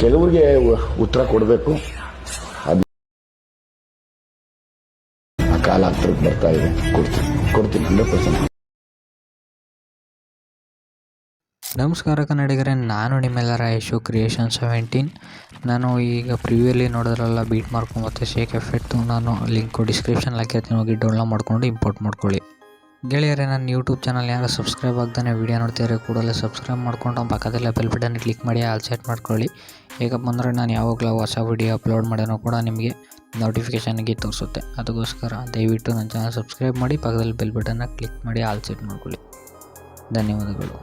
ಕೆಲವರಿಗೆ ಉತ್ತರ ಕೊಡಬೇಕು, ಅದು ಆ ಕಾಲ ಹತ್ರಕ್ಕೆ ಬರ್ತಾ ಇದೆ. ಕೊಡ್ತೀನಿ 100%. ನಮಸ್ಕಾರ ಕನ್ನಡಿಗರೇ, ನಾನು ನಿಮ್ಮೆಲ್ಲರ ಯಶು ಕ್ರಿಯೇಷನ್ 17. ನಾನು ಈಗ ಪ್ರಿವ್ಯೂಲಿ ನೋಡಿದ್ರಲ್ಲ ಬೀಟ್ ಮಾರ್ಕ್ ಮತ್ತು ಶೇಕ್ ಎಫೆಕ್ಟು, ನಾನು ಲಿಂಕು ಡಿಸ್ಕ್ರಿಪ್ಷನ್ ಹಾಕಿರ್ತೀನಿ, ಹೋಗಿ ಡೌನ್ಲೋಡ್ ಮಾಡ್ಕೊಂಡು ಇಂಪೋರ್ಟ್ ಮಾಡ್ಕೊಳ್ಳಿ. ಗೆಳೆಯರೇ, ನನ್ನ ಯೂಟ್ಯೂಬ್ ಚಾನಲ್ ಯಾರು ಸಬ್ಸ್ಕ್ರೈಬ್ ಆಗ್ತಾನೆ ವೀಡಿಯೋ ನೋಡ್ತಿದ್ರೆ ಕೂಡಲೇ ಸಬ್ಸ್ಕ್ರೈಬ್ ಮಾಡ್ಕೊಂಡು ಪಕ್ಕದಲ್ಲೇ ಬೆಲ್ ಬಟನ್ ಕ್ಲಿಕ್ ಮಾಡಿ ಆಲ್ ಸೆಟ್ ಮಾಡ್ಕೊಳ್ಳಿ. ಹೇಗಪ್ಪ ಅಂದರೆ ನಾನು ಯಾವಾಗಲೂ ಹೊಸ ವೀಡಿಯೋ ಅಪ್ಲೋಡ್ ಮಾಡೋಣ ಕೂಡ ನಿಮಗೆ ನೋಟಿಫಿಕೇಷನ್ಗೆ ತೋರಿಸುತ್ತೆ. ಅದಕ್ಕೋಸ್ಕರ ದಯವಿಟ್ಟು ನನ್ನ ಚಾನಲ್ ಸಬ್ಸ್ಕ್ರೈಬ್ ಮಾಡಿ, ಪಕ್ಕದಲ್ಲಿ ಬೆಲ್ ಬಟನ್ನ ಕ್ಲಿಕ್ ಮಾಡಿ ಆಲ್ ಸೆಟ್ ಮಾಡ್ಕೊಳ್ಳಿ. ಧನ್ಯವಾದಗಳು.